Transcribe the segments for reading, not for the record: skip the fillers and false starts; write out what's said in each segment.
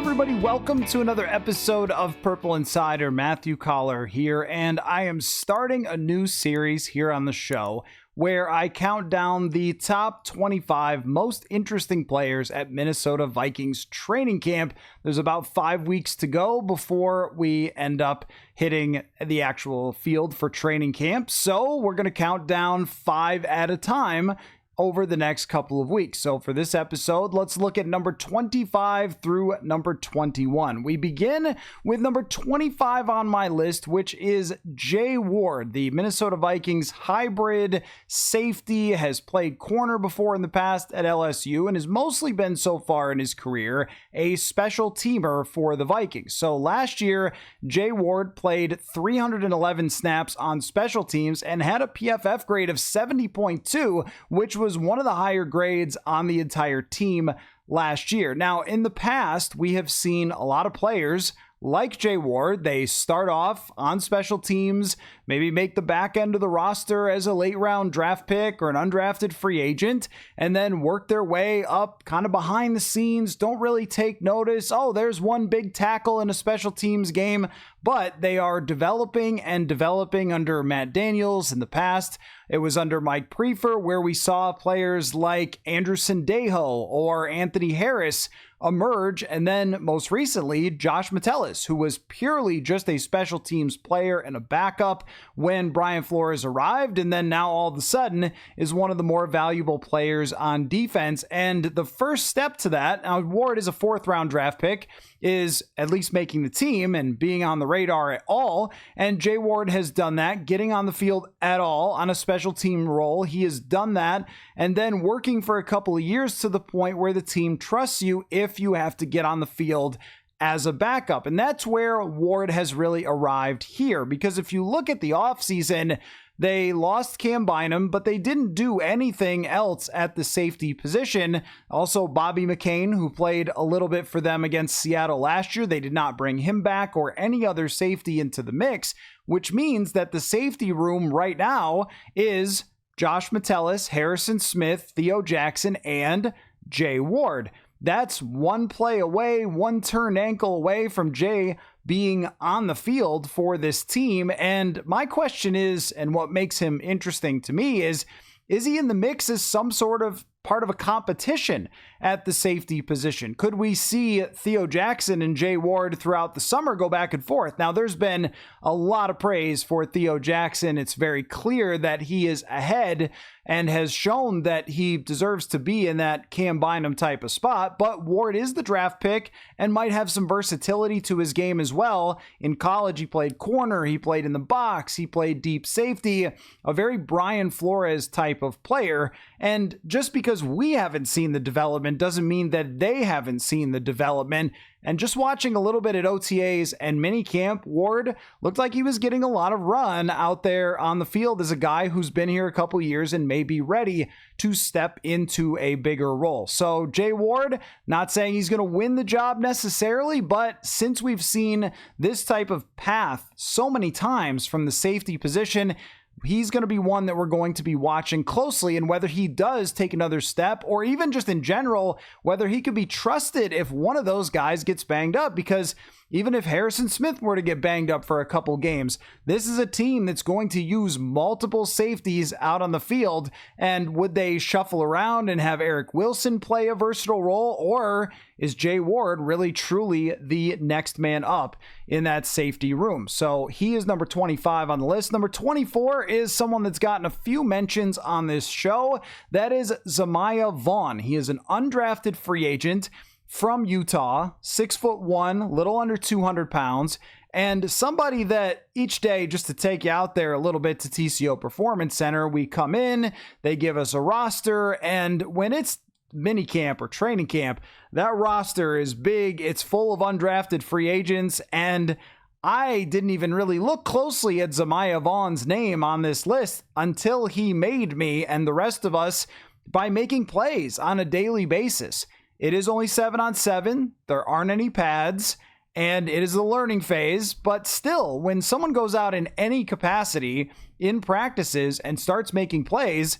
everybody, welcome to another episode of Purple Insider. Matthew Coller here, and I am starting a new series here on the show where I count down the top 25 most interesting players at Minnesota Vikings training camp. There's about 5 weeks to go before we end up hitting the actual field for training camp, so we're going to count down 5 at a time over the next couple of weeks. So for this episode, let's look at number 25 through number 21. We begin with number 25 on my list, which is Jay Ward, the Minnesota Vikings hybrid safety, has played corner before in the past at LSU and has mostly been so far in his career a special teamer for the Vikings. So last year, Jay Ward played 311 snaps on special teams and had a PFF grade of 70.2, which was one of the higher grades on the entire team last year. Now, in the past, we have seen a lot of players like Jay Ward. They start off on special teams, maybe make the back end of the roster as a late round draft pick or an undrafted free agent, and then work their way up kind of behind the scenes, don't really take notice. Oh, there's one big tackle in a special teams game, but they are developing under Matt Daniels. In the past, it was under Mike Prefer, where we saw players like Andrew Sendejo or Anthony Harris emerge, and then most recently Josh Metellus, who was purely just a special teams player and a backup when Brian Flores arrived, and then now all of a sudden is one of the more valuable players on defense. And the first step to that, now Ward is a 4th round draft pick, is at least making the team and being on the radar at all, and Jay Ward has done that, getting on the field at all on a special team role. He has done that and then working for a couple of years to the point where the team trusts you if you have to get on the field as a backup. And that's where Ward has really arrived here, because if you look at the offseason, they lost Cam Bynum, but they didn't do anything else at the safety position. Also, Bobby McCain, who played a little bit for them against Seattle last year, they did not bring him back or any other safety into the mix, which means that the safety room right now is Josh Metellus, Harrison Smith, Theo Jackson, and Jay Ward. That's one play away, one turned ankle away from Jay being on the field for this team. And my question is, and what makes him interesting to me is he in the mix as some sort of part of a competition at the safety position? Could we see Theo Jackson and Jay Ward throughout the summer go back and forth? Now, there's been a lot of praise for Theo Jackson. It's very clear that he is ahead and has shown that he deserves to be in that Cam Bynum type of spot, but Ward is the draft pick and might have some versatility to his game as well. In college, he played corner, he played in the box, he played deep safety, a very Brian Flores type of player. And just because we haven't seen the development doesn't mean that they haven't seen the development. And just watching a little bit at OTAs and minicamp, Ward looked like he was getting a lot of run out there on the field as a guy who's been here a couple years and may be ready to step into a bigger role. So Jay Ward, not saying he's going to win the job necessarily, but since we've seen this type of path so many times from the safety position, he's going to be one that we're going to be watching closely, and whether he does take another step, or even just in general, whether he could be trusted if one of those guys gets banged up. Because even if Harrison Smith were to get banged up for a couple games, this is a team that's going to use multiple safeties out on the field. And would they shuffle around and have Eric Wilson play a versatile role? Or is Jay Ward really truly the next man up in that safety room? So he is number 25 on the list. Number 24 is someone that's gotten a few mentions on this show. That is Zamiah Vaughn. He is an undrafted free agent from Utah, 6'1", little under 200 pounds, and somebody that each day, just to take you out there a little bit to TCO Performance Center, we come in, they give us a roster, and when it's mini camp or training camp, that roster is big, it's full of undrafted free agents, and I didn't even really look closely at Zamiah Vaughn's name on this list until he made me and the rest of us by making plays on a daily basis. It is only 7-on-7. There aren't any pads, and it is a learning phase. But still, when someone goes out in any capacity in practices and starts making plays,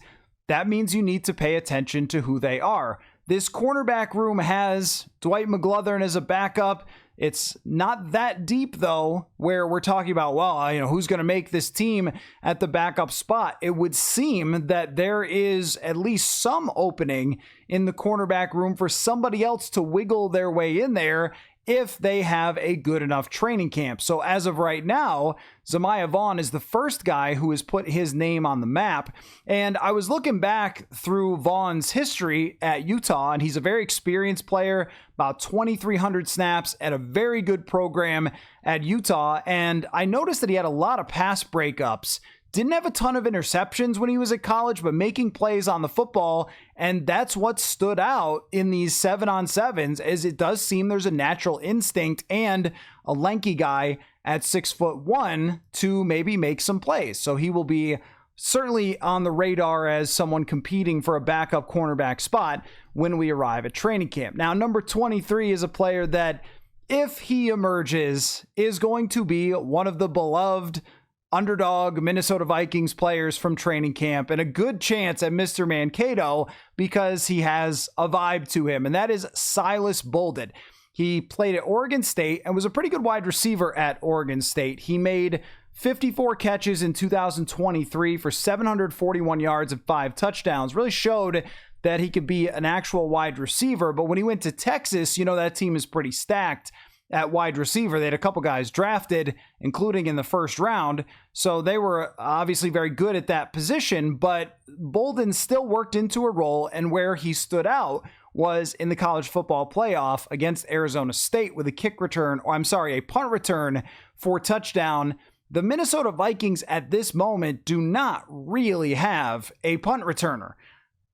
that means you need to pay attention to who they are. this cornerback room has Dwight McGlothern as a backup. It's not that deep, though, where we're talking about, well, who's going to make this team at the backup spot. It would seem that there is at least some opening in the cornerback room for somebody else to wiggle their way in there if they have a good enough training camp. So as of right now, Zamiah Vaughn is the first guy who has put his name on the map. And I was looking back through Vaughn's history at Utah, and he's a very experienced player, about 2,300 snaps at a very good program at Utah. And I noticed that he had a lot of pass breakups. Didn't have a ton of interceptions when he was at college, but making plays on the football. And that's what stood out in these 7-on-7s, as it does seem there's a natural instinct and a lanky guy at 6'1" to maybe make some plays. So he will be certainly on the radar as someone competing for a backup cornerback spot when we arrive at training camp. Now, number 23 is a player that, if he emerges, is going to be one of the beloved underdog Minnesota Vikings players from training camp, and a good chance at Mr. Mankato because he has a vibe to him, and that is Silas Bolden. He played at Oregon State and was a pretty good wide receiver at Oregon State. He made 54 catches in 2023 for 741 yards and 5 touchdowns. Really showed that he could be an actual wide receiver, but when he went to Texas, that team is pretty stacked at wide receiver. They had a couple guys drafted, including in the first round. So they were obviously very good at that position, but Bolden still worked into a role, and where he stood out was in the college football playoff against Arizona State with a a punt return for touchdown. The Minnesota Vikings at this moment do not really have a punt returner.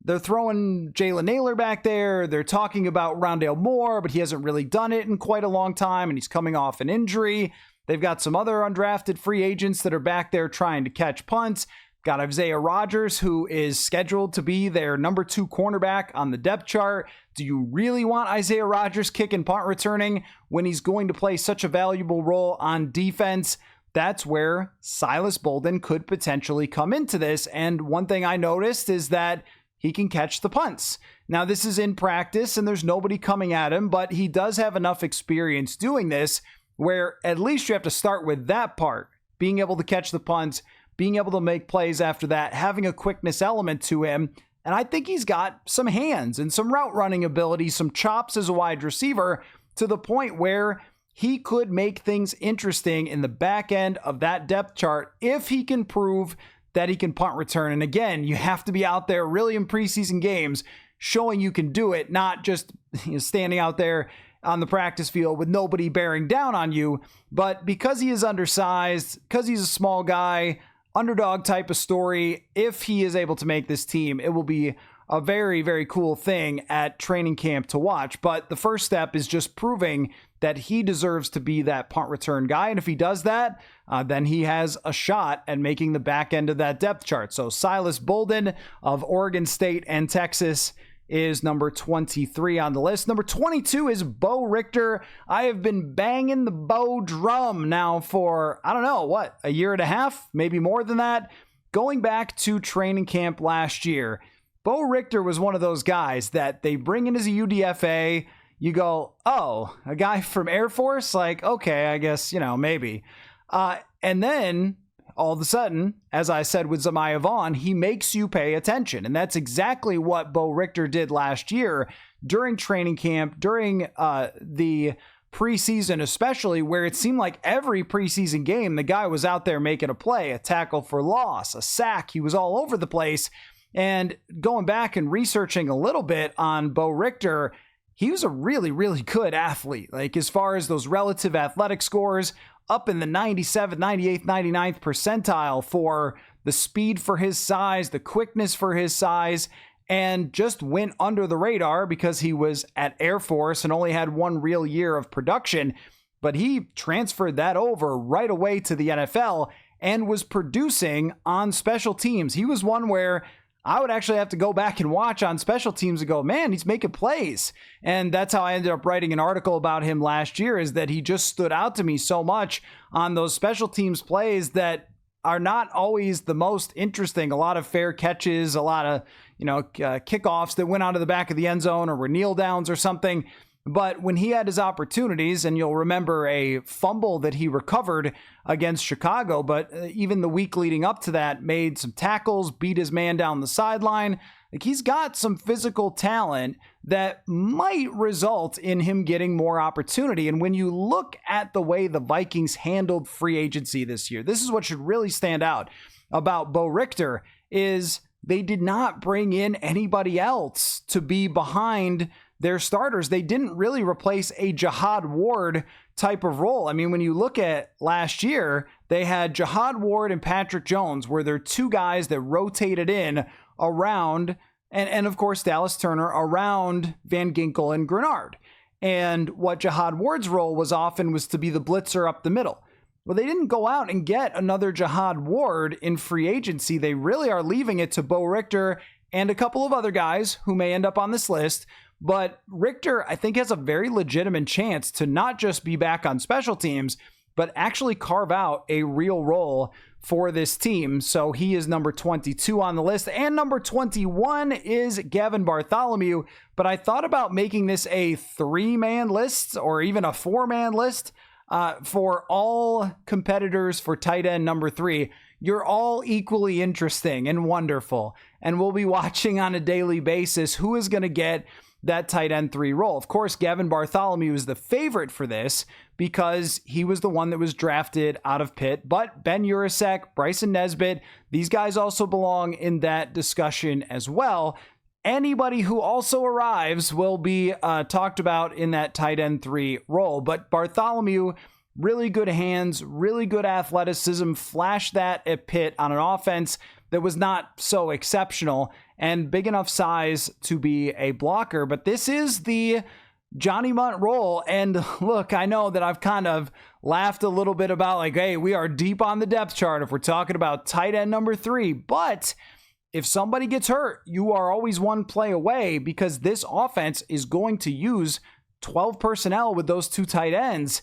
They're throwing Jalen Naylor back there. They're talking about Rondale Moore, but he hasn't really done it in quite a long time, and he's coming off an injury. They've got some other undrafted free agents that are back there trying to catch punts. Got Isaiah Rodgers, who is scheduled to be their number 2 cornerback on the depth chart. Do you really want Isaiah Rodgers kicking punt returning when he's going to play such a valuable role on defense? That's where Silas Bolden could potentially come into this. And one thing I noticed is that he can catch the punts. Now, this is in practice and there's nobody coming at him, but he does have enough experience doing this where at least you have to start with that part, being able to catch the punts, being able to make plays after that, having a quickness element to him. And I think he's got some hands and some route running ability, some chops as a wide receiver, to the point where he could make things interesting in the back end of that depth chart if he can prove that he can punt return. And again, you have to be out there really in preseason games showing you can do it, not just standing out there on the practice field with nobody bearing down on you. But because he is undersized, because he's a small guy, underdog type of story, if he is able to make this team, it will be a very, very cool thing at training camp to watch. But the first step is just proving that he deserves to be that punt return guy. And if he does that, then he has a shot at making the back end of that depth chart. So Silas Bolden of Oregon State and Texas is number 23 on the list. Number 22 is Bo Richter. I have been banging the Bo drum now for, a year and a half, maybe more than that. Going back to training camp last year, Bo Richter was one of those guys that they bring in as a UDFA. You go, oh, a guy from Air Force? Like, okay, I guess, maybe. And then all of a sudden, as I said with Zamiah Vaughn, he makes you pay attention. And that's exactly what Bo Richter did last year during training camp, during the preseason especially, where it seemed like every preseason game, the guy was out there making a play, a tackle for loss, a sack. He was all over the place. And going back and researching a little bit on Bo Richter, he was a really, really good athlete. Like, as far as those relative athletic scores, up in the 97th, 98th, 99th percentile for the speed for his size, the quickness for his size, and just went under the radar because he was at Air Force and only had one real year of production. But he transferred that over right away to the NFL and was producing on special teams. He was one where I would actually have to go back and watch on special teams and go, man, he's making plays. And that's how I ended up writing an article about him last year, is that he just stood out to me so much on those special teams plays that are not always the most interesting. A lot of fair catches, a lot of, kickoffs that went out of the back of the end zone or were kneel downs or something. But when he had his opportunities, and you'll remember a fumble that he recovered against Chicago, but even the week leading up to that, made some tackles, beat his man down the sideline. Like, he's got some physical talent that might result in him getting more opportunity. And when you look at the way the Vikings handled free agency this year, this is what should really stand out about Bo Richter, is they did not bring in anybody else to be behind their starters. They didn't really replace a Jihad Ward type of role. I mean, when you look at last year, they had Jihad Ward and Patrick Jones, where they're two guys that rotated in around, and of course, Dallas Turner around Van Ginkel and Grenard. And what Jihad Ward's role was often was to be the blitzer up the middle. Well, they didn't go out and get another Jihad Ward in free agency. They really are leaving it to Bo Richter and a couple of other guys who may end up on this list. But Richter, I think, has a very legitimate chance to not just be back on special teams, but actually carve out a real role for this team. So he is number 22 on the list. And number 21 is Gavin Bartholomew. But I thought about making this a 3-man list or even a 4-man list for all competitors for tight end number 3. You're all equally interesting and wonderful. And we'll be watching on a daily basis who is going to get that tight end 3 role. Of course, Gavin Bartholomew is the favorite for this because he was the one that was drafted out of Pitt. But Ben Urasek, Bryson Nesbitt, these guys also belong in that discussion as well. Anybody who also arrives will be talked about in that tight end 3 role. But Bartholomew, really good hands, really good athleticism, flashed that at Pitt on an offense that was not so exceptional, and big enough size to be a blocker. But this is the Johnny Munt role. And look, I know that I've kind of laughed a little bit about, like, hey, we are deep on the depth chart if we're talking about tight end number 3. But if somebody gets hurt, you are always one play away, because this offense is going to use 12 personnel with those 2 tight ends.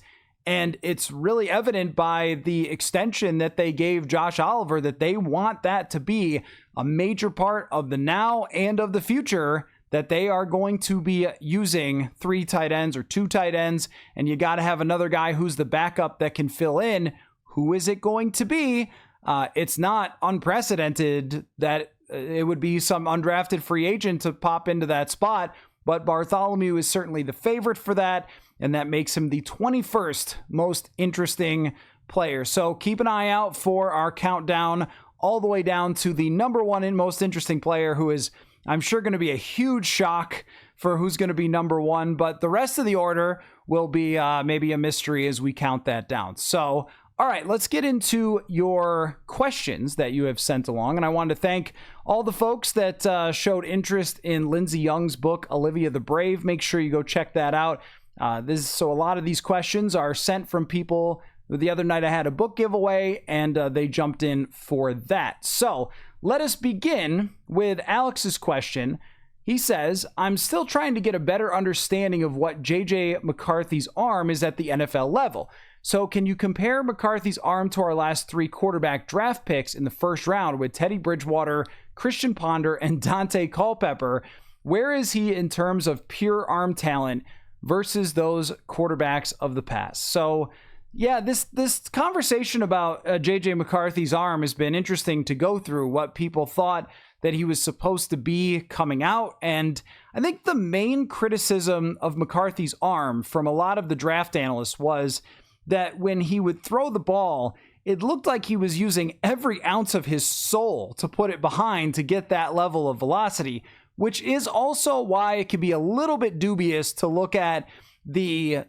And it's really evident by the extension that they gave Josh Oliver that they want that to be a major part of the now and of the future, that they are going to be using 3 tight ends or 2 tight ends. And you got to have another guy who's the backup that can fill in. Who is it going to be? It's not unprecedented that it would be some undrafted free agent to pop into that spot. But Bartholomew is certainly the favorite for that, and that makes him the 21st most interesting player. So keep an eye out for our countdown all the way down to the number 1 and most interesting player, who is, I'm sure, going to be a huge shock for who's going to be number 1. But the rest of the order will be maybe a mystery as we count that down. So, all right, let's get into your questions that you have sent along. And I wanted to thank all the folks that showed interest in Lindsey Young's book, Olivia the Brave. Make sure you go check that out. So a lot of these questions are sent from people. The other night I had a book giveaway, and they jumped in for that. So let us begin with Alex's question. He says, I'm still trying to get a better understanding of what J.J. McCarthy's arm is at the NFL level. So can you compare McCarthy's arm to our last 3 quarterback draft picks in the first round with Teddy Bridgewater, Christian Ponder, and Dante Culpepper? Where is he in terms of pure arm talent versus those quarterbacks of the past? So yeah, this conversation about J.J. McCarthy's arm has been interesting to go through, what people thought that he was supposed to be coming out. And I think the main criticism of McCarthy's arm from a lot of the draft analysts was that when he would throw the ball, it looked like he was using every ounce of his soul to put it behind to get that level of velocity, which is also why it can be a little bit dubious to look at the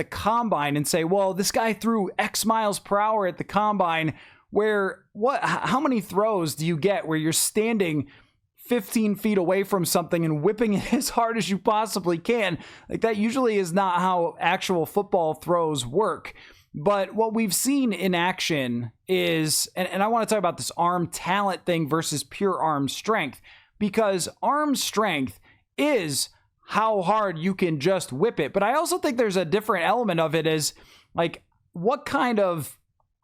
combine and say, well, this guy threw X miles per hour at the combine, where how many throws do you get where you're standing 15 feet away from something and whipping it as hard as you possibly can? Like, that usually is not how actual football throws work. But what we've seen in action is, and I want to talk about this arm talent thing versus pure arm strength, because arm strength is how hard you can just whip it. But I also think there's a different element of it, is like, what kind of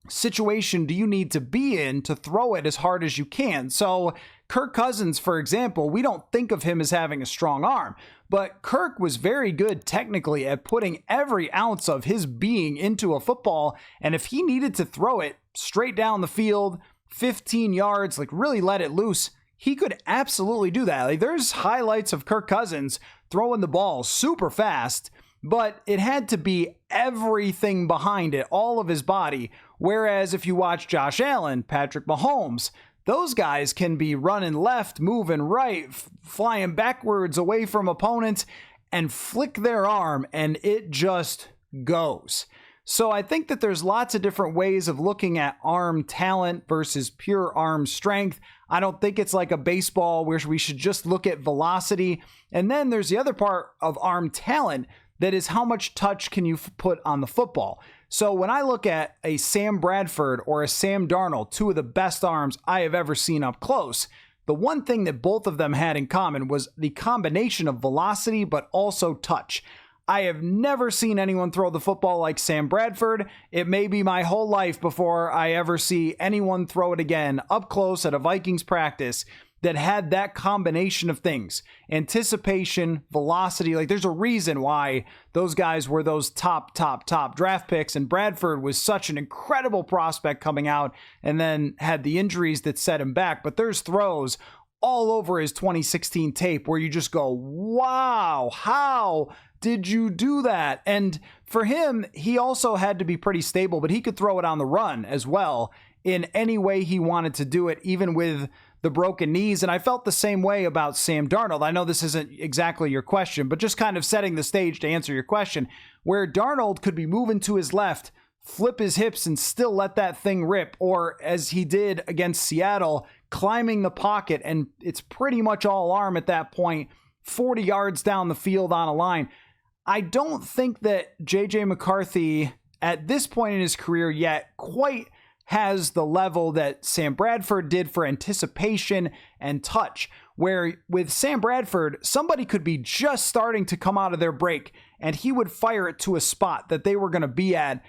situation do you need to be in to throw it as hard as you can? So Kirk Cousins, for example, we don't think of him as having a strong arm, but Kirk was very good technically at putting every ounce of his being into a football. And if he needed to throw it straight down the field, 15 yards, like really let it loose, he could absolutely do that. Like there's highlights of Kirk Cousins throwing the ball super fast, but it had to be everything behind it, all of his body. Whereas if you watch Josh Allen, Patrick Mahomes, those guys can be running left, moving right, flying backwards away from opponents, and flick their arm, and it just goes. So I think that there's lots of different ways of looking at arm talent versus pure arm strength. I don't think it's like a baseball where we should just look at velocity. And then there's the other part of arm talent that is how much touch can you put on the football. So when I look at a Sam Bradford or a Sam Darnold, two of the best arms I have ever seen up close, the one thing that both of them had in common was the combination of velocity but also touch. I have never seen anyone throw the football like Sam Bradford. It may be my whole life before I ever see anyone throw it again up close at a Vikings practice that had that combination of things. Anticipation, velocity. Like there's a reason why those guys were those top draft picks, and Bradford was such an incredible prospect coming out and then had the injuries that set him back. But there's throws all over his 2016 tape where you just go, wow, how did you do that? And for him, he also had to be pretty stable, but he could throw it on the run as well in any way he wanted to do it, even with the broken knees. And I felt the same way about Sam Darnold. I know this isn't exactly your question, but just kind of setting the stage to answer your question, where Darnold could be moving to his left, flip his hips and still let that thing rip, or as he did against Seattle, climbing the pocket, and it's pretty much all arm at that point, 40 yards down the field on a line. I don't think that J.J. McCarthy at this point in his career yet quite has the level that Sam Bradford did for anticipation and touch, where with Sam Bradford, somebody could be just starting to come out of their break and he would fire it to a spot that they were going to be at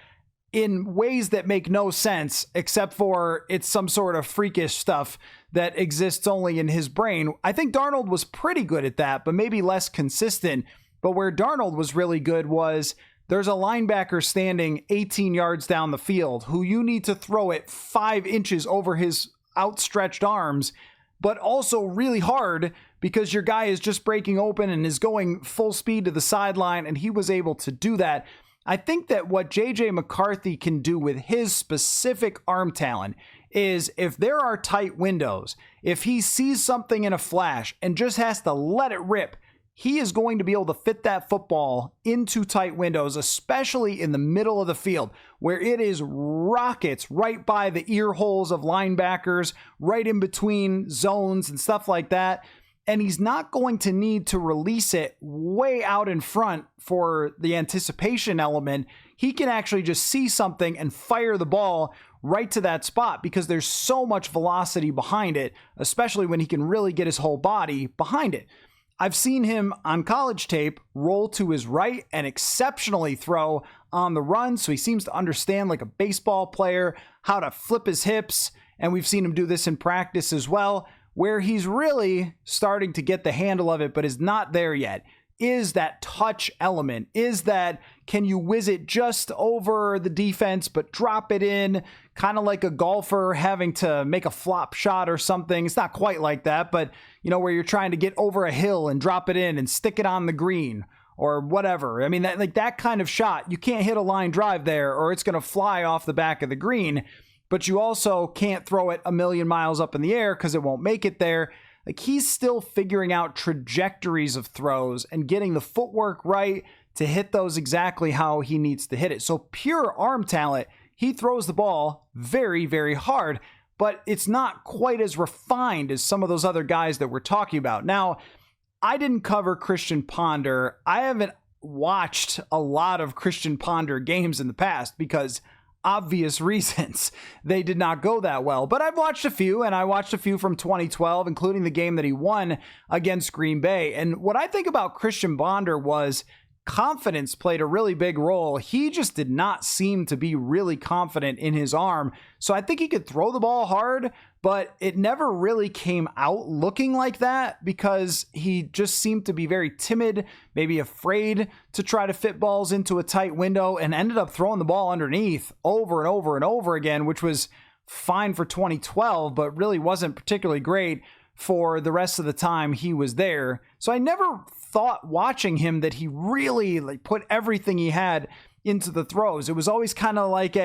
in ways that make no sense, except for it's some sort of freakish stuff that exists only in his brain. I think Darnold was pretty good at that, but maybe less consistent. But where Darnold was really good was there's a linebacker standing 18 yards down the field who you need to throw it 5 inches over his outstretched arms, but also really hard because your guy is just breaking open and is going full speed to the sideline, and he was able to do that. I think that what J.J. McCarthy can do with his specific arm talent is if there are tight windows, if he sees something in a flash and just has to let it rip, he is going to be able to fit that football into tight windows, especially in the middle of the field, where it is rockets right by the ear holes of linebackers, right in between zones and stuff like that. And he's not going to need to release it way out in front for the anticipation element. He can actually just see something and fire the ball right to that spot because there's so much velocity behind it, especially when he can really get his whole body behind it. I've seen him on college tape roll to his right and exceptionally throw on the run. So he seems to understand, like a baseball player, how to flip his hips. And we've seen him do this in practice as well. Where he's really starting to get the handle of it, but is not there yet, is that touch element. Is that, can you whiz it just over the defense, but drop it in, kind of like a golfer having to make a flop shot or something. It's not quite like that, but where you're trying to get over a hill and drop it in and stick it on the green or whatever. I mean, that kind of shot, you can't hit a line drive there or it's going to fly off the back of the green, but you also can't throw it a million miles up in the air because it won't make it there. Like, he's still figuring out trajectories of throws and getting the footwork right to hit those exactly how he needs to hit it. So pure arm talent, he throws the ball very, very hard, but it's not quite as refined as some of those other guys that we're talking about. Now, I didn't cover Christian Ponder. I haven't watched a lot of Christian Ponder games in the past because obvious reasons they did not go that well, but I've watched a few, and I watched a few from 2012, including the game that he won against Green Bay. And what I think about Christian Ponder was confidence played a really big role. He just did not seem to be really confident in his arm. So I think he could throw the ball hard, but it never really came out looking like that because he just seemed to be very timid, maybe afraid to try to fit balls into a tight window, and ended up throwing the ball underneath over and over and over again, which was fine for 2012, but really wasn't particularly great for the rest of the time he was there. So I never thought watching him that he really put everything he had into the throws. It was always kind of like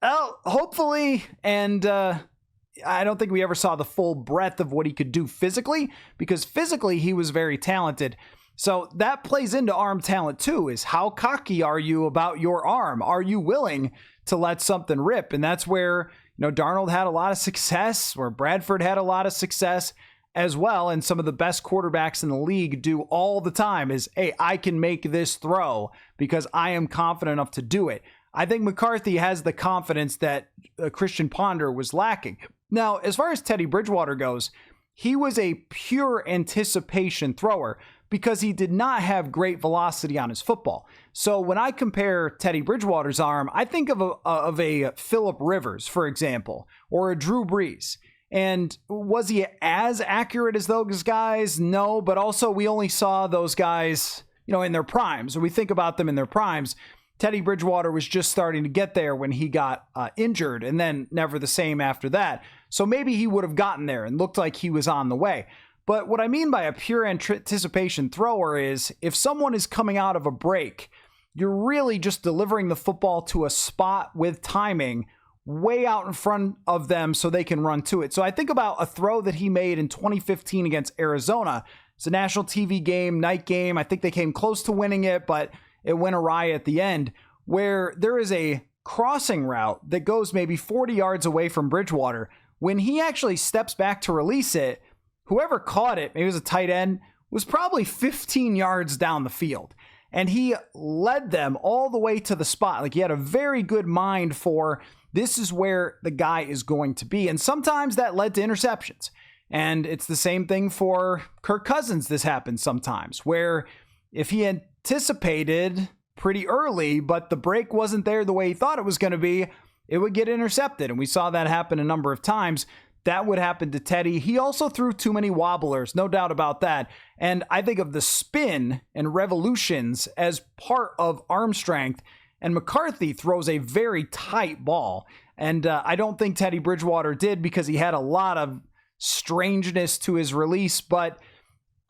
hopefully, and I don't think we ever saw the full breadth of what he could do physically, because physically he was very talented. So that plays into arm talent too, is how cocky are you about your arm? Are you willing to let something rip? And that's where, Darnold had a lot of success, where Bradford had a lot of success as well. And some of the best quarterbacks in the league do all the time is, hey, I can make this throw because I am confident enough to do it. I think McCarthy has the confidence that Christian Ponder was lacking. Now, as far as Teddy Bridgewater goes, he was a pure anticipation thrower because he did not have great velocity on his football. So when I compare Teddy Bridgewater's arm, I think of a Phillip Rivers, for example, or a Drew Brees. And was he as accurate as those guys? No, but also we only saw those guys, in their primes, or we think about them in their primes. Teddy Bridgewater was just starting to get there when he got injured, and then never the same after that. So maybe he would have gotten there and looked like he was on the way. But what I mean by a pure anticipation thrower is if someone is coming out of a break, you're really just delivering the football to a spot with timing way out in front of them so they can run to it. So I think about a throw that he made in 2015 against Arizona. It's a national TV game, night game. I think they came close to winning it, but it went awry at the end, where there is a crossing route that goes maybe 40 yards away from Bridgewater. When he actually steps back to release it, whoever caught it, maybe it was a tight end, was probably 15 yards down the field. And he led them all the way to the spot. Like, he had a very good mind for this is where the guy is going to be. And sometimes that led to interceptions. And it's the same thing for Kirk Cousins. This happens sometimes, where if he anticipated pretty early, but the break wasn't there the way he thought it was going to be, it would get intercepted. And we saw that happen a number of times. That would happen to Teddy. He also threw too many wobblers, no doubt about that. And I think of the spin and revolutions as part of arm strength. And McCarthy throws a very tight ball. And I don't think Teddy Bridgewater did, because he had a lot of strangeness to his release. But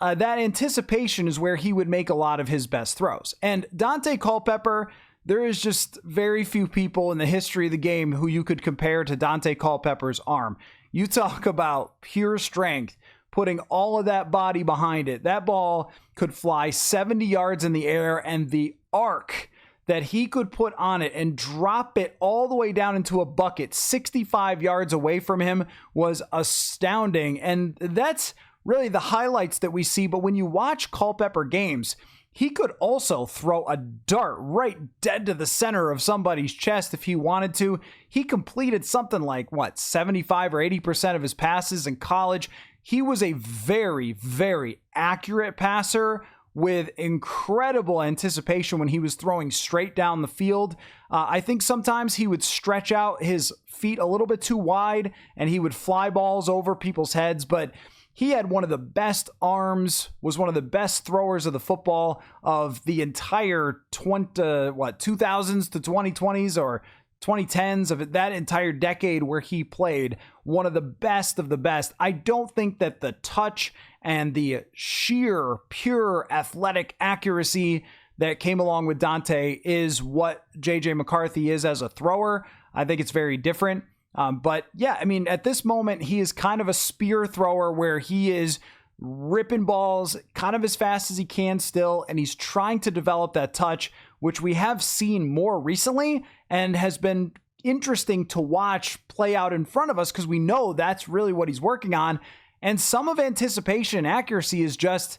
that anticipation is where he would make a lot of his best throws. And Dante Culpepper, there is just very few people in the history of the game who you could compare to Dante Culpepper's arm. You talk about pure strength, putting all of that body behind it. That ball could fly 70 yards in the air, and the arc that he could put on it and drop it all the way down into a bucket 65 yards away from him was astounding. And that's really the highlights that we see. But when you watch Culpepper games, he could also throw a dart right dead to the center of somebody's chest if he wanted to. He completed something like, 75 or 80% of his passes in college. He was a very, very accurate passer with incredible anticipation when he was throwing straight down the field. I think sometimes he would stretch out his feet a little bit too wide and he would fly balls over people's heads, but he had one of the best arms, was one of the best throwers of the football of the entire 2000s to 2020s or 2010s of that entire decade where he played. One of the best of the best. I don't think that the touch and the sheer, pure athletic accuracy that came along with Dante is what J.J. McCarthy is as a thrower. I think it's very different. But yeah, I mean, at this moment, he is kind of a spear thrower where he is ripping balls kind of as fast as he can still, and he's trying to develop that touch, which we have seen more recently and has been interesting to watch play out in front of us because we know that's really what he's working on. And some of anticipation and accuracy is just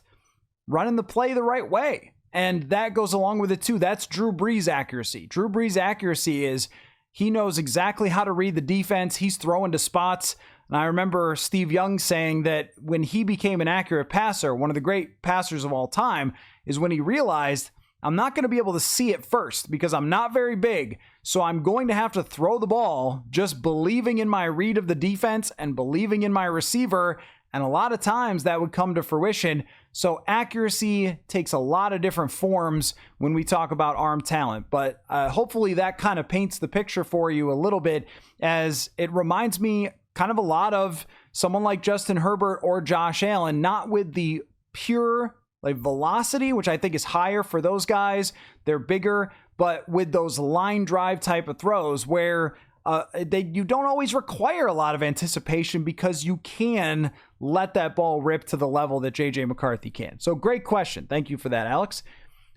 running the play the right way. And that goes along with it too. That's Drew Brees' accuracy. Drew Brees' accuracy is he knows exactly how to read the defense. He's throwing to spots. And I remember Steve Young saying that when he became an accurate passer, one of the great passers of all time, is when he realized I'm not going to be able to see it first because I'm not very big. So I'm going to have to throw the ball just believing in my read of the defense and believing in my receiver. And a lot of times that would come to fruition. So accuracy takes a lot of different forms when we talk about arm talent. But hopefully that kind of paints the picture for you a little bit, as it reminds me kind of a lot of someone like Justin Herbert or Josh Allen, not with the pure like velocity, which I think is higher for those guys. They're bigger, but with those line drive type of throws where you don't always require a lot of anticipation because you can let that ball rip to the level that JJ McCarthy can. So great question. Thank you for that, Alex.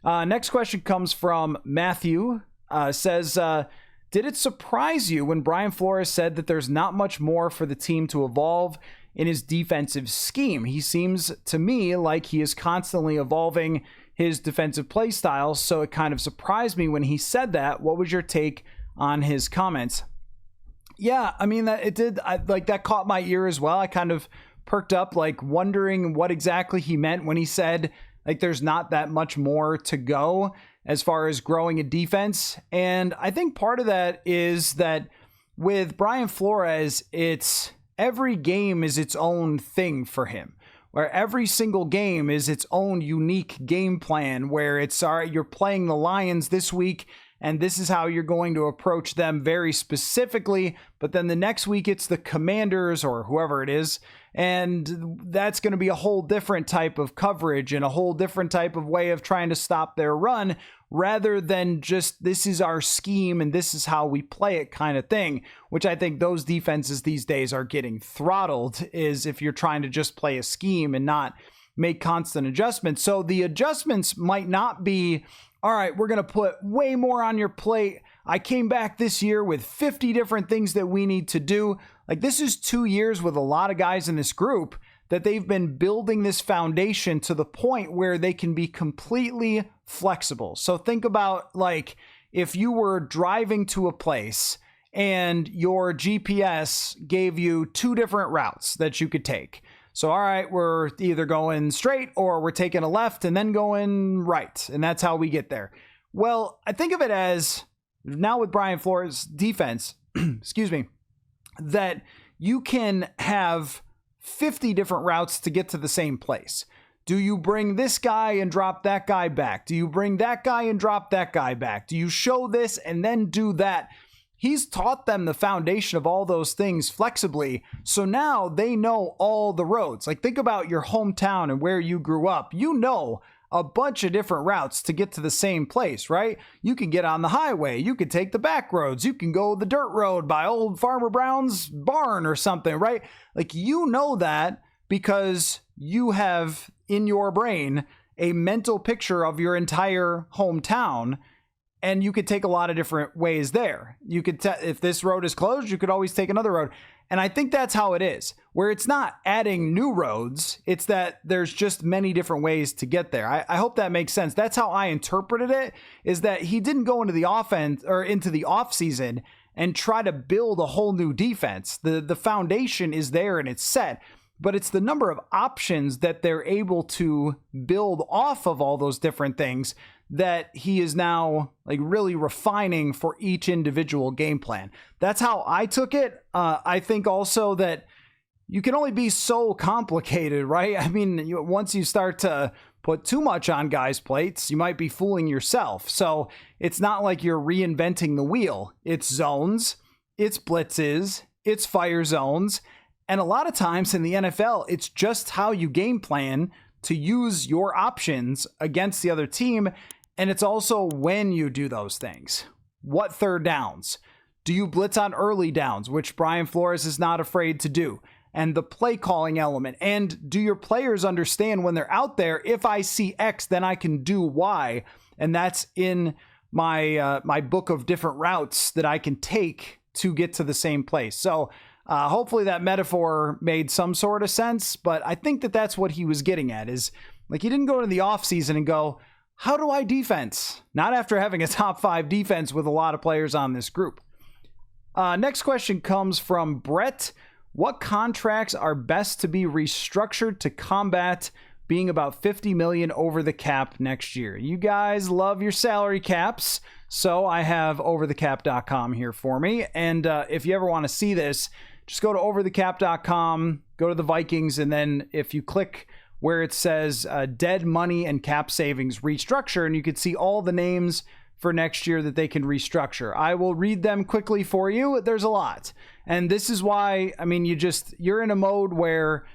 Next question comes from Matthew. Says, did it surprise you when Brian Flores said that there's not much more for the team to evolve in his defensive scheme? He seems to me like he is constantly evolving his defensive play style, so it kind of surprised me when he said that. What was your take on his comments? Yeah, I mean, that it did. That caught my ear as well. I kind of perked up, like wondering what exactly he meant when he said like there's not that much more to go as far as growing a defense. And I think part of that is that with Brian Flores, it's every game is its own thing for him, where every single game is its own unique game plan, where it's, all right, you're playing the Lions this week, and this is how you're going to approach them very specifically. But then the next week, it's the Commanders or whoever it is, and that's going to be a whole different type of coverage and a whole different type of way of trying to stop their run, rather than just this is our scheme and this is how we play it kind of thing, which I think those defenses these days are getting throttled, is if you're trying to just play a scheme and not make constant adjustments. So the adjustments might not be, all right, we're going to put way more on your plate. I came back this year with 50 different things that we need to do. Like, this is 2 years with a lot of guys in this group that they've been building this foundation to the point where they can be completely flexible. So think about, like, if you were driving to a place and your GPS gave you 2 different routes that you could take. So, all right, we're either going straight or we're taking a left and then going right. And that's how we get there. Well, I think of it as now with Brian Flores' defense, excuse me, that you can have 50 different routes to get to the same place. Do you bring this guy and drop that guy back? Do you bring that guy and drop that guy back? Do you show this and then do that? He's taught them the foundation of all those things flexibly. So now they know all the roads. Like, think about your hometown and where you grew up. You know a bunch of different routes to get to the same place, right? You can get on the highway. You can take the back roads. You can go the dirt road by old Farmer Brown's barn or something, right? Like, you know that because you have in your brain a mental picture of your entire hometown. And you could take a lot of different ways there. You could, if this road is closed, you could always take another road. And I think that's how it is, where it's not adding new roads. It's that there's just many different ways to get there. I hope that makes sense. That's how I interpreted it, is that he didn't go into the offense or into the off season and try to build a whole new defense. The foundation is there and it's set, but it's the number of options that they're able to build off of all those different things that he is now like really refining for each individual game plan. That's how I took it. I think also that you can only be so complicated, right? I mean, once you start to put too much on guys' plates, you might be fooling yourself. So it's not like you're reinventing the wheel. It's zones, it's blitzes, it's fire zones. And a lot of times in the NFL, it's just how you game plan to use your options against the other team. And it's also when you do those things. What third downs? Do you blitz on early downs, which Brian Flores is not afraid to do? And the play calling element. And do your players understand when they're out there, if I see X, then I can do Y? And that's in my my book of different routes that I can take to get to the same place. So hopefully that metaphor made some sort of sense. But I think that that's what he was getting at, is like he didn't go into the offseason and go, how do I defense? Not after having a top 5 defense with a lot of players on this group. Next question comes from Brett. What contracts are best to be restructured to combat being about $50 million over the cap next year. You guys love your salary caps, so I have overthecap.com here for me. And if you ever want to see this, just go to overthecap.com, go to the Vikings, and then if you click where it says dead money and cap savings restructure, and you can see all the names for next year that they can restructure. I will read them quickly for you. There's a lot. And this is why, I mean, you're in a mode where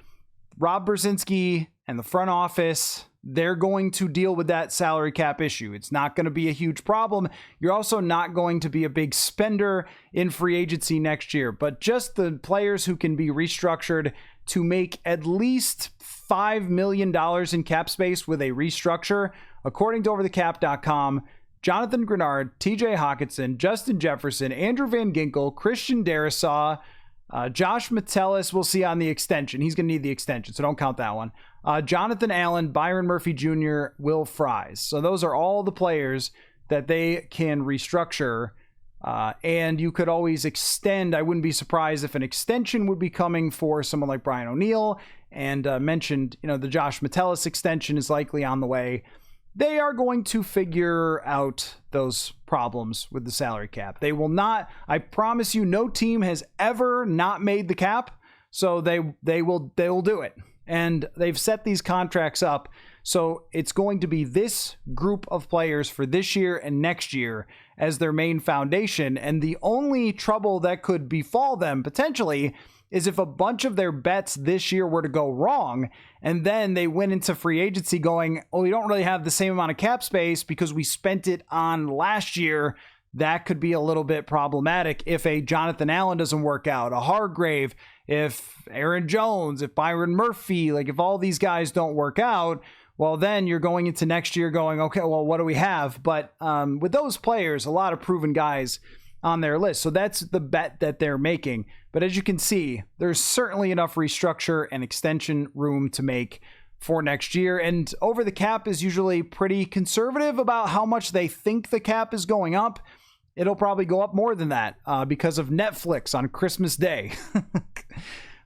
Rob Brzezinski and the front office, they're going to deal with that salary cap issue. It's not going to be a huge problem. You're also not going to be a big spender in free agency next year, but just the players who can be restructured to make at least $5 million in cap space with a restructure, according to overthecap.com, Jonathan Grenard, TJ Hawkinson, Justin Jefferson, Andrew Van Ginkel, Christian Darrisaw, Josh Metellus, we'll see on the extension. He's going to need the extension, so don't count that one. Jonathan Allen, Byron Murphy Jr., Will Fries. So those are all the players that they can restructure. And you could always extend. I wouldn't be surprised if an extension would be coming for someone like Brian O'Neill. And mentioned, the Josh Metellus extension is likely on the way. They are going to figure out those problems with the salary cap. They will not, I promise you, no team has ever not made the cap. So they will do it. And they've set these contracts up. So it's going to be this group of players for this year and next year as their main foundation. And the only trouble that could befall them potentially is if a bunch of their bets this year were to go wrong, and then they went into free agency going, oh, we don't really have the same amount of cap space because we spent it on last year. That could be a little bit problematic if a Jonathan Allen doesn't work out, a Hargrave, if Aaron Jones, if Byron Murphy, like if all these guys don't work out, well, then you're going into next year going, okay, well, what do we have? But with those players, a lot of proven guys on their list. So that's the bet that they're making. But as you can see, there's certainly enough restructure and extension room to make for next year. And Over the Cap is usually pretty conservative about how much they think the cap is going up. It'll probably go up more than that because of Netflix on Christmas Day.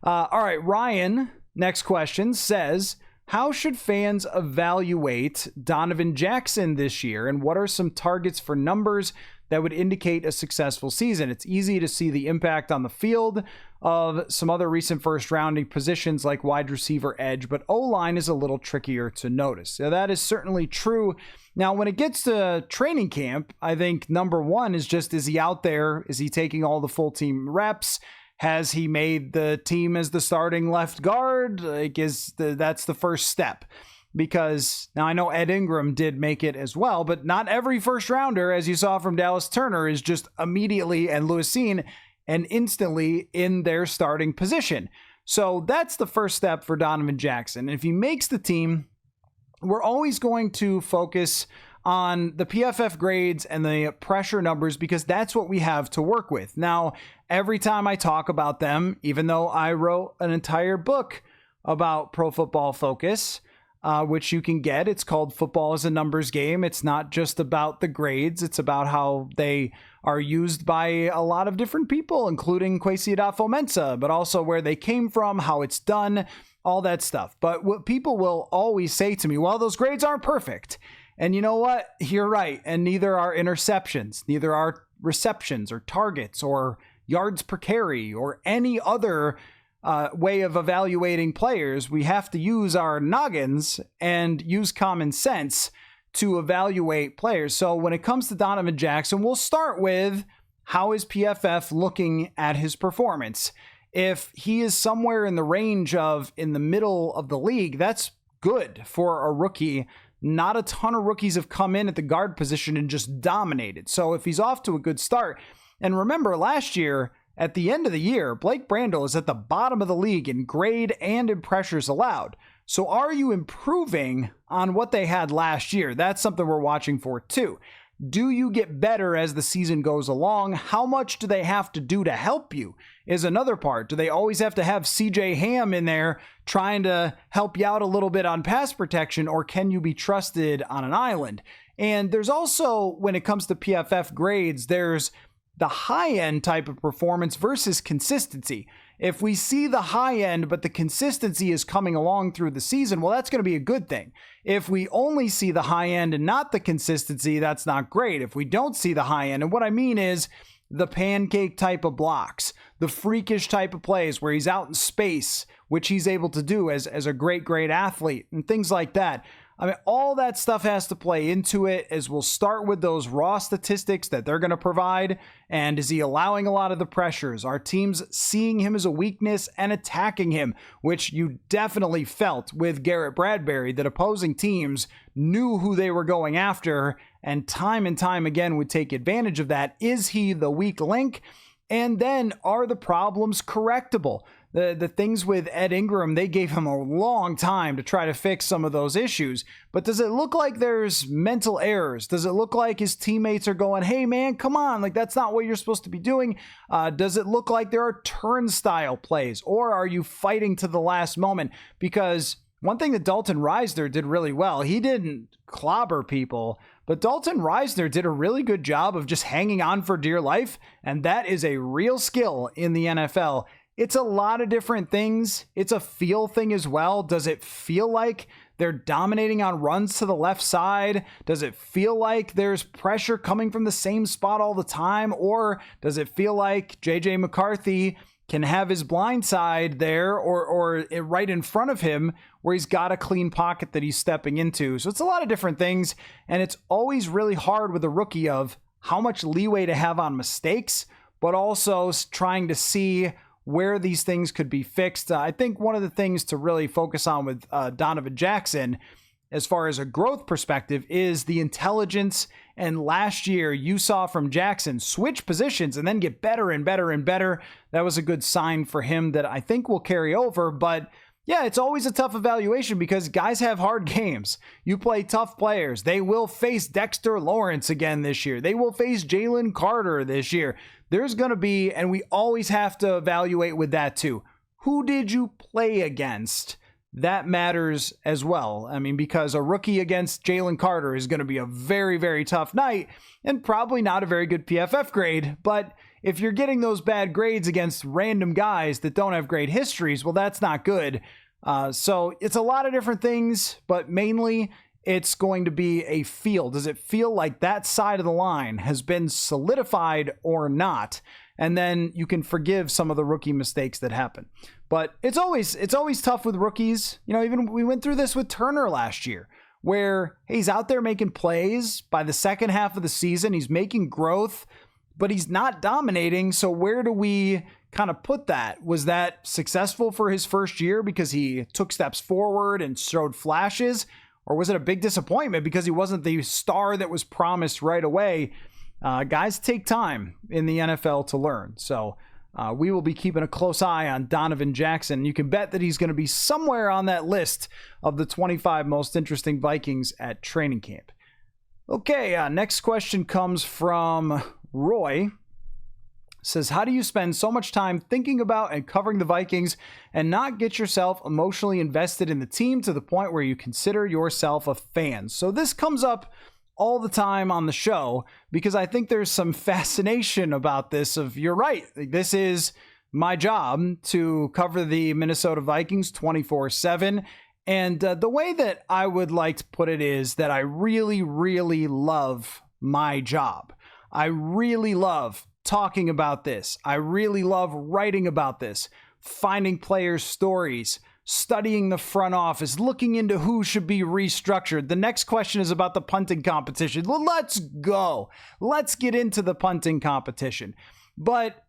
All right, Ryan, next question, says, how should fans evaluate Donovan Jackson this year? And what are some targets for numbers that would indicate a successful season? It's easy to see the impact on the field of some other recent first rounding positions like wide receiver, edge, but O-line is a little trickier to notice. So that is certainly true. Now, when it gets to training camp, I think number one is just, is he out there? Is he taking all the full team reps? Has he made the team as the starting left guard? That's the first step. Because now I know Ed Ingram did make it as well, but not every first rounder, as you saw from Dallas Turner, is just immediately, and Lewisine, and instantly in their starting position. So that's the first step for Donovan Jackson. And if he makes the team, we're always going to focus on the PFF grades and the pressure numbers because that's what we have to work with. Now, every time I talk about them, even though I wrote an entire book about Pro Football Focus, which you can get. It's called Football is a Numbers Game. It's not just about the grades. It's about how they are used by a lot of different people, including Kwesi Adofo-Mensah, but also where they came from, how it's done, all that stuff. But what people will always say to me, well, those grades aren't perfect. And you know what? You're right. And neither are interceptions, neither are receptions or targets or yards per carry or any other way of evaluating players. We have to use our noggins and use common sense to evaluate players. So when it comes to Donovan Jackson, we'll start with how is PFF looking at his performance. If he is somewhere in the range of in the middle of the league, that's good for a rookie. Not a ton of rookies have come in at the guard position and just dominated. So if he's off to a good start, and remember last year, at the end of the year, Blake Brandel is at the bottom of the league in grade and in pressures allowed. So are you improving on what they had last year? That's something we're watching for too. Do you get better as the season goes along? How much do they have to do to help you is another part. Do they always have to have CJ Ham in there trying to help you out a little bit on pass protection, or can you be trusted on an island? And there's also, when it comes to PFF grades, there's the high-end type of performance versus consistency. If we see the high end, but the consistency is coming along through the season, well, that's going to be a good thing. If we only see the high end and not the consistency, that's not great. If we don't see the high end, and what I mean is the pancake type of blocks, the freakish type of plays where he's out in space, which he's able to do as a great athlete and things like that. I mean, all that stuff has to play into it, as we'll start with those raw statistics that they're going to provide. And is he allowing a lot of the pressures? Are teams seeing him as a weakness and attacking him, which you definitely felt with Garrett Bradbury, that opposing teams knew who they were going after and time again would take advantage of that. Is he the weak link? And then are the problems correctable? The things with Ed Ingram, they gave him a long time to try to fix some of those issues. But does it look like there's mental errors? Does it look like his teammates are going, hey, man, come on, like that's not what you're supposed to be doing? Does it look like there are turnstile plays? Or are you fighting to the last moment? Because one thing that Dalton Risner did really well, he didn't clobber people, but Dalton Risner did a really good job of just hanging on for dear life. And that is a real skill in the NFL. It's a lot of different things. It's a feel thing as well. Does it feel like they're dominating on runs to the left side? Does it feel like there's pressure coming from the same spot all the time? Or does it feel like JJ McCarthy can have his blind side there or right in front of him where he's got a clean pocket that he's stepping into? So it's a lot of different things. And it's always really hard with a rookie of how much leeway to have on mistakes, but also trying to see where these things could be fixed. I think one of the things to really focus on with Donovan Jackson, as far as a growth perspective, is the intelligence. And last year you saw from Jackson switch positions and then get better and better and better. That was a good sign for him that I think will carry over. But yeah, it's always a tough evaluation because guys have hard games. You play tough players. They will face Dexter Lawrence again this year. They will face Jalen Carter this year. There's going to be, and we always have to evaluate with that too. Who did you play against? That matters as well. I mean, because a rookie against Jalen Carter is going to be a very tough night and probably not a very good PFF grade. But if you're getting those bad grades against random guys that don't have great histories, well, that's not good. So it's a lot of different things, but mainly it's going to be a feel. Does it feel like that side of the line has been solidified or not? And then you can forgive some of the rookie mistakes that happen. But it's always tough with rookies. You know, even we went through this with Turner last year, where he's out there making plays. By the second half of the season, he's making growth, but he's not dominating. So where do we kind of put that? Was that successful for his first year because he took steps forward and showed flashes? Or was it a big disappointment because he wasn't the star that was promised right away? Guys take time in the NFL to learn. So we will be keeping a close eye on Donovan Jackson. You can bet that he's going to be somewhere on that list of the 25 most interesting Vikings at training camp. Okay, next question comes from Roy. Says, how do you spend so much time thinking about and covering the Vikings and not get yourself emotionally invested in the team to the point where you consider yourself a fan? So this comes up all the time on the show because I think there's some fascination about this of, you're right, this is my job to cover the Minnesota Vikings 24/7. And the way that I would like to put it is that I really love my job. I really love talking about this. I really love writing about this, finding players' stories, studying the front office, looking into who should be restructured. The next question is about the punting competition. Well, let's go. Let's get into the punting competition. But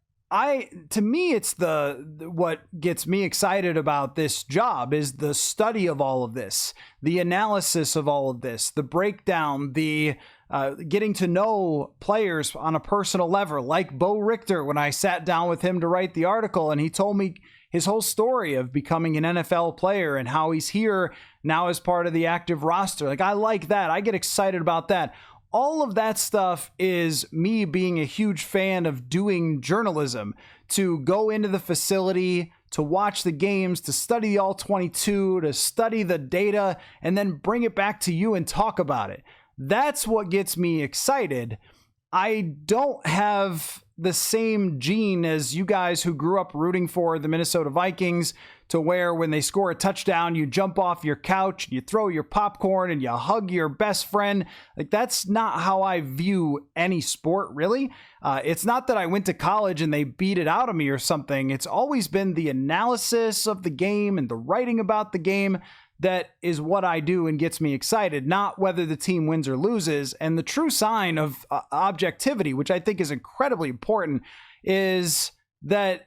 to me, it's what gets me excited about this job is the study of all of this, the analysis of all of this, the breakdown, the getting to know players on a personal level, like Bo Richter, when I sat down with him to write the article and he told me his whole story of becoming an NFL player and how he's here now as part of the active roster. Like, I like that. I get excited about that. All of that stuff is me being a huge fan of doing journalism, to go into the facility, to watch the games, to study the all-22, to study the data, and then bring it back to you and talk about it. That's what gets me excited. I don't have the same gene as you guys who grew up rooting for the Minnesota Vikings, to where when they score a touchdown, you jump off your couch, you throw your popcorn, and you hug your best friend. Like, that's not how I view any sport, really. It's not that I went to college and they beat it out of me or something. It's always been the analysis of the game and the writing about the game that is what I do and gets me excited, not whether the team wins or loses. And the true sign of objectivity, which I think is incredibly important, is that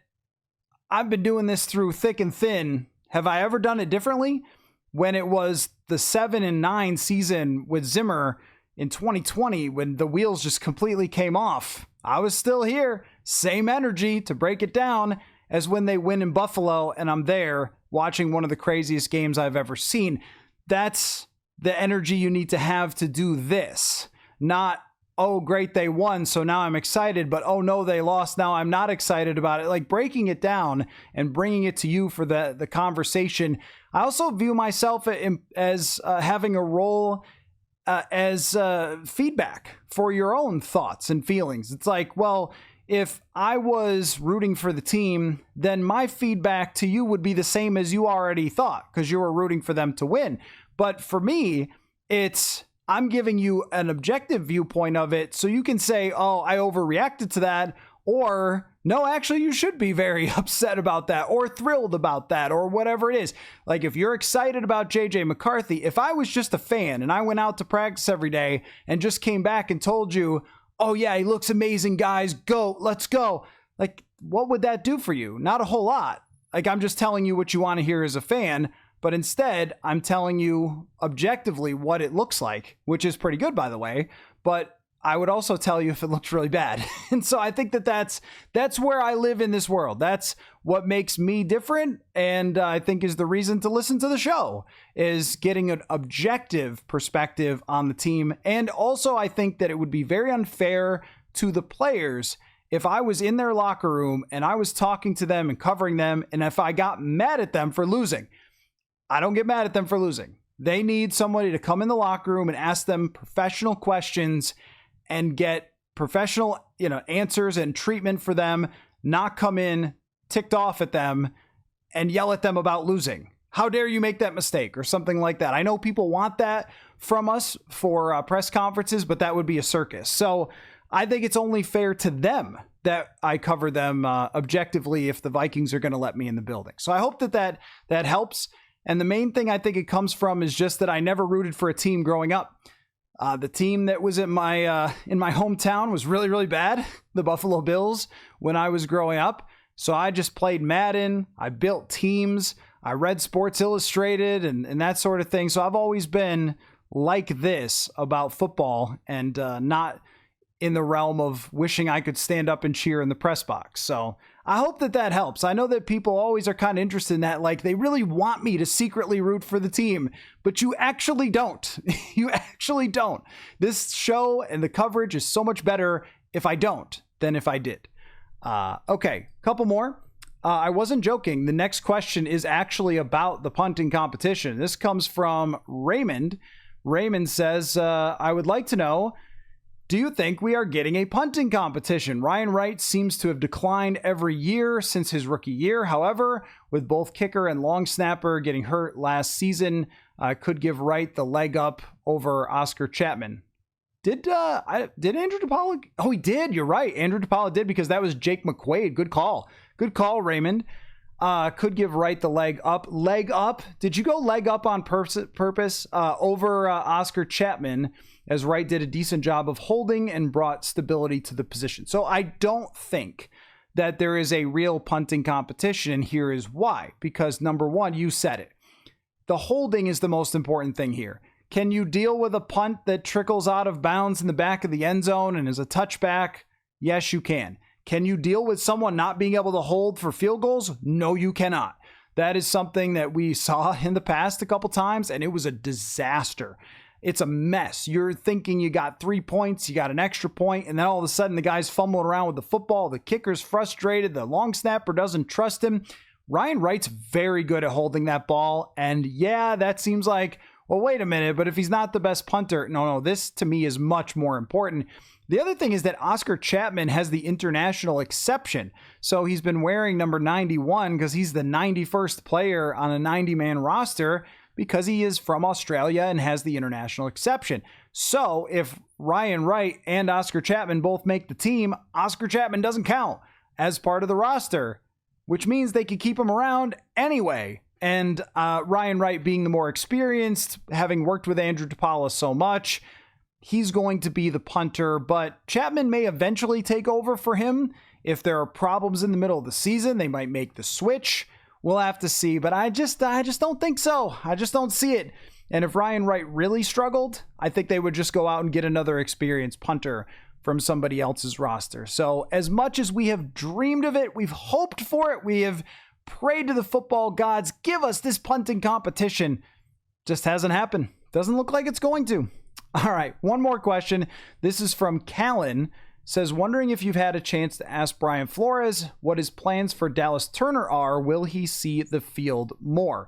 I've been doing this through thick and thin. Have I ever done it differently? When it was the 7-9 season with Zimmer in 2020, when the wheels just completely came off, I was still here, same energy to break it down as when they win in Buffalo and I'm there watching one of the craziest games I've ever seen. That's the energy you need to have to do this. Not, oh, great, they won, so now I'm excited, but oh no, they lost, now I'm not excited about it. Like, breaking it down and bringing it to you for the conversation. I also view myself as having a role as feedback for your own thoughts and feelings. It's like, well, if I was rooting for the team, then my feedback to you would be the same as you already thought, because you were rooting for them to win. But for me, I'm giving you an objective viewpoint of it, so you can say, oh, I overreacted to that, or no, actually, you should be very upset about that, or thrilled about that, or whatever it is. Like, if you're excited about JJ McCarthy, if I was just a fan and I went out to practice every day and just came back and told you, oh yeah, he looks amazing, guys, go, let's go. Like, what would that do for you? Not a whole lot. Like, I'm just telling you what you want to hear as a fan, but instead, I'm telling you objectively what it looks like, which is pretty good, by the way, but I would also tell you if it looks really bad. And so I think that's where I live in this world. That's what makes me different, and I think is the reason to listen to the show, is getting an objective perspective on the team. And also, I think that it would be very unfair to the players if I was in their locker room and I was talking to them and covering them, and if I got mad at them for losing. I don't get mad at them for losing. They need somebody to come in the locker room and ask them professional questions and get professional, answers and treatment for them, not come in ticked off at them and yell at them about losing. How dare you make that mistake, or something like that. I know people want that from us for press conferences, but that would be a circus. So I think it's only fair to them that I cover them objectively if the Vikings are going to let me in the building. So I hope that helps. And the main thing I think it comes from is just that I never rooted for a team growing up. The team that was in my hometown was really, really bad, the Buffalo Bills, when I was growing up. So I just played Madden, I built teams, I read Sports Illustrated and that sort of thing. So I've always been like this about football, and not in the realm of wishing I could stand up and cheer in the press box. So I hope that helps. I know that people always are kind of interested in that. Like, they really want me to secretly root for the team, but you actually don't. You actually don't. This show and the coverage is so much better if I don't than if I did. Okay, couple more. I wasn't joking. The next question is actually about the punting competition. This comes from Raymond. Raymond says, I would like to know, do you think we are getting a punting competition? Ryan Wright seems to have declined every year since his rookie year. However, with both kicker and long snapper getting hurt last season, could give Wright the leg up over Oscar Chapman. Did Andrew DePaula? Oh, he did. You're right. Andrew DePaula did, because that was Jake McQuaid. Good call. Good call, Raymond. Could give Wright the leg up. Leg up? Did you go leg up on purpose over Oscar Chapman, as Wright did a decent job of holding and brought stability to the position? So I don't think that there is a real punting competition, and here is why. Because number one, you said it. The holding is the most important thing here. Can you deal with a punt that trickles out of bounds in the back of the end zone and is a touchback? Yes, you can. Can you deal with someone not being able to hold for field goals? No, you cannot. That is something that we saw in the past a couple times, and it was a disaster. It's a mess. You're thinking you got 3 points, you got an extra point, and then all of a sudden the guy's fumbling around with the football, the kicker's frustrated, the long snapper doesn't trust him. Ryan Wright's very good at holding that ball, and yeah, that seems like well, wait a minute, but if he's not the best punter, no, this to me is much more important. The other thing is that Oscar Chapman has the international exception. So he's been wearing number 91 because he's the 91st player on a 90-man roster because he is from Australia and has the international exception. So if Ryan Wright and Oscar Chapman both make the team, Oscar Chapman doesn't count as part of the roster, which means they could keep him around anyway. And Ryan Wright being the more experienced, having worked with Andrew DePaula so much, he's going to be the punter, but Chapman may eventually take over for him. If there are problems in the middle of the season, they might make the switch. We'll have to see, but I just don't think so. I just don't see it. And if Ryan Wright really struggled, I think they would just go out and get another experienced punter from somebody else's roster. So as much as we have dreamed of it, we've hoped for it, we have prayed to the football gods, give us this punting competition, just hasn't happened. Doesn't look like it's going to. All right, one more question. This is from Callan. Says, wondering if you've had a chance to ask Brian Flores what his plans for Dallas Turner are. Will he see the field more?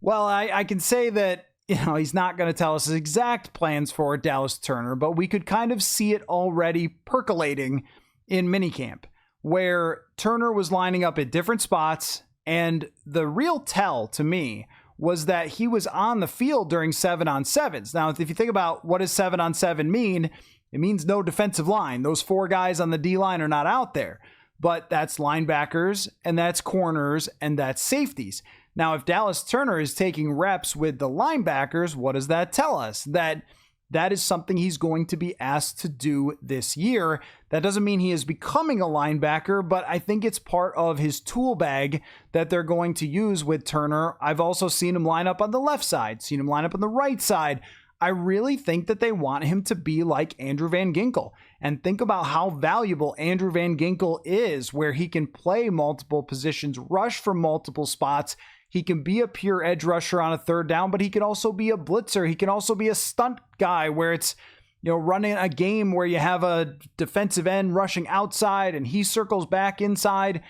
Well, I can say that, he's not going to tell us his exact plans for Dallas Turner, but we could kind of see it already percolating in minicamp, where Turner was lining up at different spots, and the real tell to me was that he was on the field during 7-on-7s. Now, if you think about what does 7-on-7 mean, it means no defensive line. Those 4 guys on the D-line are not out there, but that's linebackers, and that's corners, and that's safeties. Now, if Dallas Turner is taking reps with the linebackers, what does that tell us? That is something he's going to be asked to do this year. That doesn't mean he is becoming a linebacker, but I think it's part of his tool bag that they're going to use with Turner. I've also seen him line up on the left side, seen him line up on the right side. I really think that they want him to be like Andrew Van Ginkel. And think about how valuable Andrew Van Ginkel is, where he can play multiple positions, rush from multiple spots. He can be a pure edge rusher on a third down, but he can also be a blitzer. He can also be a stunt guy where it's, running a game where you have a defensive end rushing outside and he circles back inside,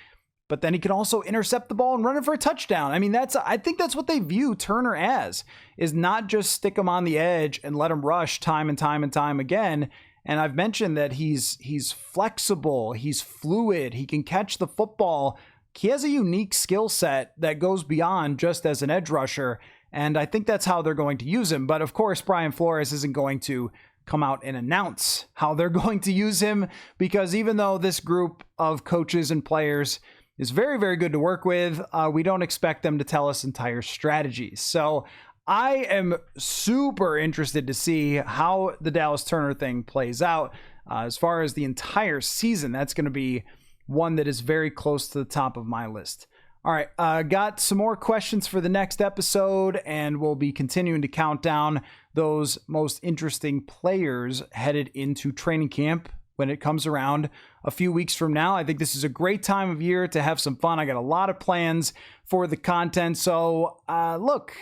but then he can also intercept the ball and run it for a touchdown. I mean, I think that's what they view Turner as, is not just stick him on the edge and let him rush time and time and time again. And I've mentioned that he's flexible, he's fluid, he can catch the football. He has a unique skill set that goes beyond just as an edge rusher, and I think that's how they're going to use him. But of course, Brian Flores isn't going to come out and announce how they're going to use him, because even though this group of coaches and players is very, very good to work with, we don't expect them to tell us entire strategies. So I am super interested to see how the Dallas Turner thing plays out. As far as the entire season, that's going to be one that is very close to the top of my list. All right, got some more questions for the next episode, and we'll be continuing to count down those most interesting players headed into training camp when it comes around a few weeks from now. I think this is a great time of year to have some fun. I got a lot of plans for the content, so look,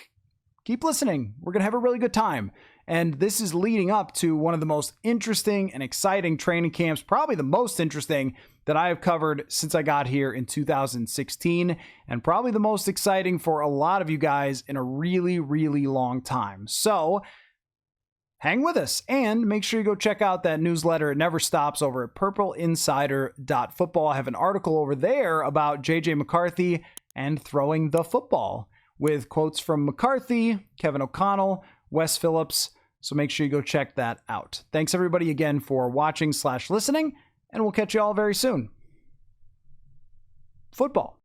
keep listening. We're going to have a really good time. And this is leading up to one of the most interesting and exciting training camps, probably the most interesting that I have covered since I got here in 2016, and probably the most exciting for a lot of you guys in a really, really long time. So hang with us and make sure you go check out that newsletter. It never stops over at purpleinsider.football. I have an article over there about JJ McCarthy and throwing the football with quotes from McCarthy, Kevin O'Connell, Wes Phillips. So make sure you go check that out. Thanks everybody again for watching/listening, and we'll catch you all very soon. Football